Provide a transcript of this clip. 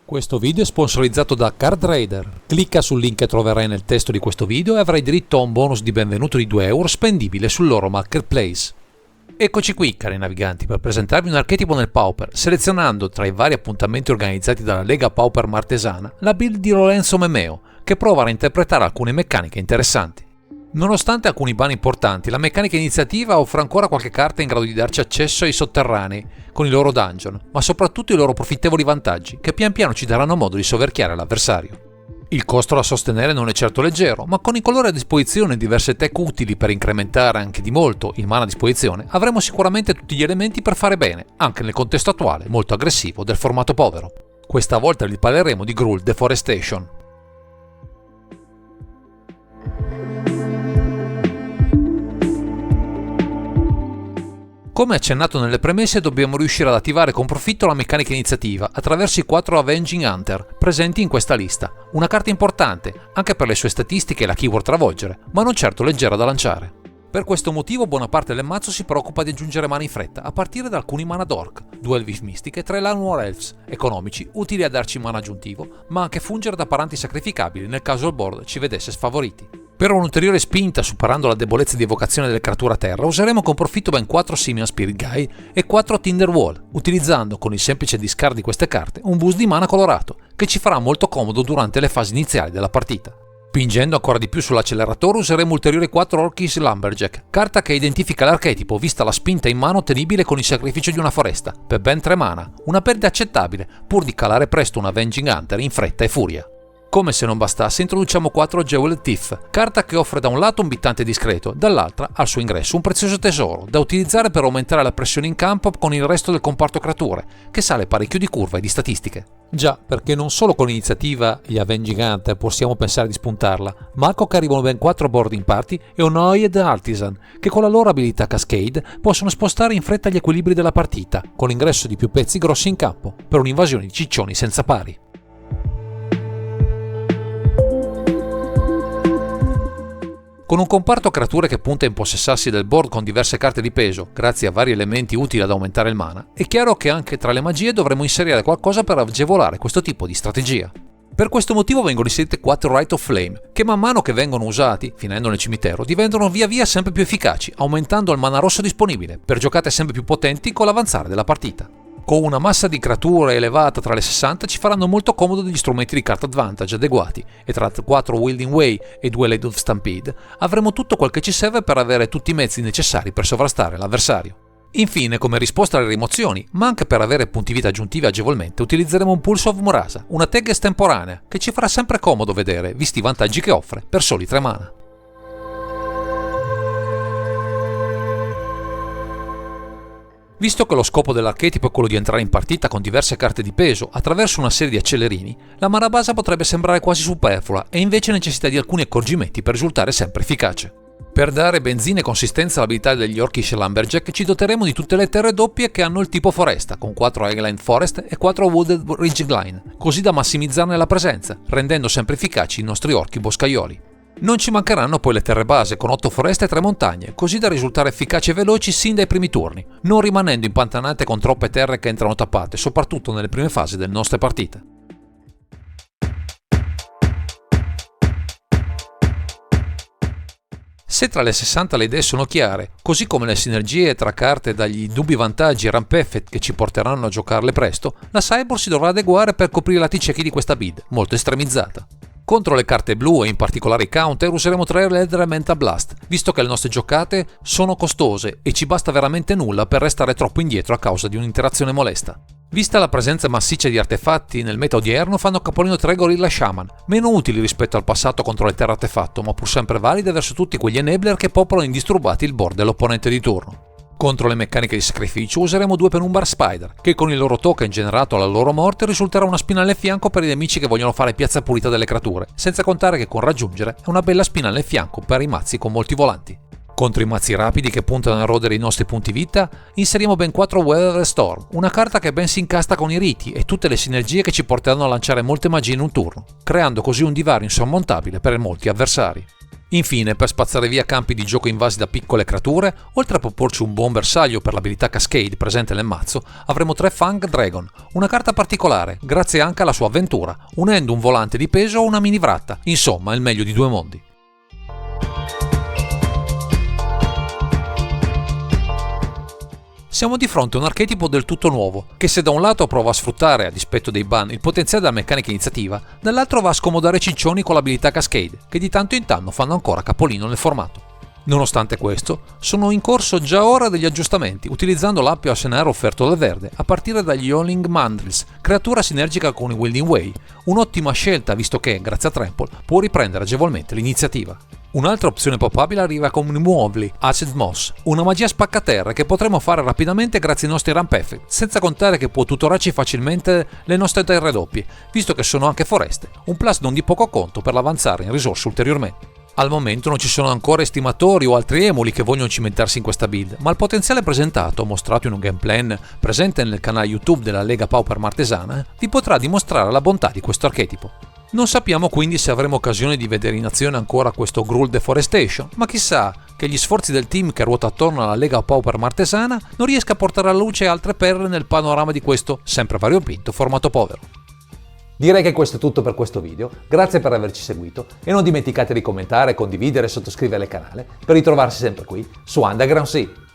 Questo video è sponsorizzato da Card Raider. Clicca sul link che troverai nel testo di questo video e avrai diritto a un bonus di benvenuto di 2 euro spendibile sul loro marketplace. Eccoci qui, cari naviganti, per presentarvi un archetipo nel Pauper, selezionando tra i vari appuntamenti organizzati dalla Lega Pauper Martesana la build di Lorenzo Memeo, che prova a reinterpretare alcune meccaniche interessanti. Nonostante alcuni ban importanti, la meccanica iniziativa offre ancora qualche carta in grado di darci accesso ai sotterranei con i loro dungeon, ma soprattutto i loro profittevoli vantaggi, che pian piano ci daranno modo di soverchiare l'avversario. Il costo da sostenere non è certo leggero, ma con i colori a disposizione e diverse tech utili per incrementare anche di molto il mana a disposizione, avremo sicuramente tutti gli elementi per fare bene, anche nel contesto attuale molto aggressivo del formato povero. Questa volta vi parleremo di Gruul Deforestation. Come accennato nelle premesse, dobbiamo riuscire ad attivare con profitto la meccanica iniziativa attraverso i 4 Avenging Hunter presenti in questa lista, una carta importante anche per le sue statistiche e la keyword travolgere, ma non certo leggera da lanciare. Per questo motivo buona parte del mazzo si preoccupa di aggiungere mana in fretta, a partire da alcuni mana d'orc, 2 Elvish Mystic e 3 Llanowar Elves, economici, utili a darci mana aggiuntivo, ma anche fungere da paranti sacrificabili nel caso il board ci vedesse sfavoriti. Per un'ulteriore spinta, superando la debolezza di evocazione delle creature a terra, useremo con profitto ben 4 Simian Spirit Guide e 4 Tinder Wall, utilizzando con il semplice discard di queste carte un boost di mana colorato, che ci farà molto comodo durante le fasi iniziali della partita. Spingendo ancora di più sull'acceleratore useremo ulteriori 4 Orcish Lumberjack, carta che identifica l'archetipo vista la spinta in mano ottenibile con il sacrificio di una foresta, per ben 3 mana, una perdita accettabile, pur di calare presto un Avenging Hunter in fretta e furia. Come se non bastasse, introduciamo 4 Jeweled Thief, carta che offre da un lato un bittante discreto, dall'altra, al suo ingresso, un prezioso tesoro, da utilizzare per aumentare la pressione in campo con il resto del comparto creature, che sale parecchio di curva e di statistiche. Già, perché non solo con l'iniziativa gli Avenging Hunter possiamo pensare di spuntarla, ma ecco che arrivano ben 4 Boarding Party e un Oed Artisan, che con la loro abilità Cascade possono spostare in fretta gli equilibri della partita, con l'ingresso di più pezzi grossi in campo, per un'invasione di ciccioni senza pari. Con un comparto creature che punta a impossessarsi del board con diverse carte di peso, grazie a vari elementi utili ad aumentare il mana, è chiaro che anche tra le magie dovremo inserire qualcosa per agevolare questo tipo di strategia. Per questo motivo vengono inserite 4 Rite of Flame, che man mano che vengono usati, finendo nel cimitero, diventano via via sempre più efficaci, aumentando il mana rosso disponibile, per giocate sempre più potenti con l'avanzare della partita. Con una massa di creature elevata tra le 60 ci faranno molto comodo degli strumenti di card advantage adeguati, e tra 4 Wielding Way e 2 Blade of Stampede avremo tutto quel che ci serve per avere tutti i mezzi necessari per sovrastare l'avversario. Infine, come risposta alle rimozioni, ma anche per avere punti vita aggiuntivi agevolmente, utilizzeremo un Pulse of Murasa, una tag estemporanea, che ci farà sempre comodo vedere, visti i vantaggi che offre, per soli 3 mana. Visto che lo scopo dell'archetipo è quello di entrare in partita con diverse carte di peso attraverso una serie di accelerini, la mana base potrebbe sembrare quasi superflua e invece necessita di alcuni accorgimenti per risultare sempre efficace. Per dare benzina e consistenza all'abilità degli Orcish Lumberjack ci doteremo di tutte le terre doppie che hanno il tipo foresta, con 4 Highland Forest e 4 Wooded Ridgeline, così da massimizzarne la presenza, rendendo sempre efficaci i nostri orchi boscaioli. Non ci mancheranno poi le terre base con 8 foreste e 3 montagne, così da risultare efficaci e veloci sin dai primi turni, non rimanendo impantanate con troppe terre che entrano tappate, soprattutto nelle prime fasi delle nostre partite. Se tra le 60 le idee sono chiare, così come le sinergie tra carte dagli indubbi vantaggi e ramp effect che ci porteranno a giocarle presto, la Sideboard si dovrà adeguare per coprire i lati ciechi di questa build, molto estremizzata. Contro le carte blu e in particolare i counter useremo 3 Elemental Blast, visto che le nostre giocate sono costose e ci basta veramente nulla per restare troppo indietro a causa di un'interazione molesta. Vista la presenza massiccia di artefatti nel meta odierno, fanno capolino 3 Gorilla Shaman, meno utili rispetto al passato contro le terre artefatto, ma pur sempre valide verso tutti quegli enabler che popolano indisturbati il board dell'opponente di turno. Contro le meccaniche di sacrificio useremo 2 Penumbra Spider, che con il loro token generato alla loro morte risulterà una spina al fianco per i nemici che vogliono fare piazza pulita delle creature, senza contare che con raggiungere è una bella spina al fianco per i mazzi con molti volanti. Contro i mazzi rapidi che puntano a erodere i nostri punti vita, inseriamo ben 4 Weather Storm, una carta che ben si incasta con i riti e tutte le sinergie che ci porteranno a lanciare molte magie in un turno, creando così un divario insormontabile per molti avversari. Infine, per spazzare via campi di gioco invasi da piccole creature, oltre a proporci un buon bersaglio per l'abilità Cascade presente nel mazzo, avremo 3 Fang Dragon, una carta particolare, grazie anche alla sua avventura, unendo un volante di peso a una mini vratta, insomma il meglio di due mondi. Siamo di fronte a un archetipo del tutto nuovo, che se da un lato prova a sfruttare, a dispetto dei ban, il potenziale della meccanica iniziativa, dall'altro va a scomodare ciccioni con l'abilità Cascade, che di tanto in tanto fanno ancora capolino nel formato. Nonostante questo, sono in corso già ora degli aggiustamenti, utilizzando l'ampio arsenale offerto dal verde, a partire dagli Howling Mandrills, creatura sinergica con i Wilding Way, un'ottima scelta visto che, grazie a Trample, può riprendere agevolmente l'iniziativa. Un'altra opzione popabile arriva con Muovli, Acid Moss, una magia spaccaterra che potremo fare rapidamente grazie ai nostri ramp effect, senza contare che può tutorarci facilmente le nostre terre doppie, visto che sono anche foreste, un plus non di poco conto per l'avanzare in risorse ulteriormente. Al momento non ci sono ancora estimatori o altri emuli che vogliono cimentarsi in questa build, ma il potenziale presentato, mostrato in un game plan presente nel canale YouTube della Lega Pauper Martesana, vi potrà dimostrare la bontà di questo archetipo. Non sappiamo quindi se avremo occasione di vedere in azione ancora questo Gruul Deforestation, ma chissà che gli sforzi del team che ruota attorno alla Lega Pauper Martesana non riesca a portare alla luce altre perle nel panorama di questo, sempre variopinto, formato povero. Direi che questo è tutto per questo video, grazie per averci seguito e non dimenticate di commentare, condividere e sottoscrivere il canale per ritrovarsi sempre qui su Underground Sea.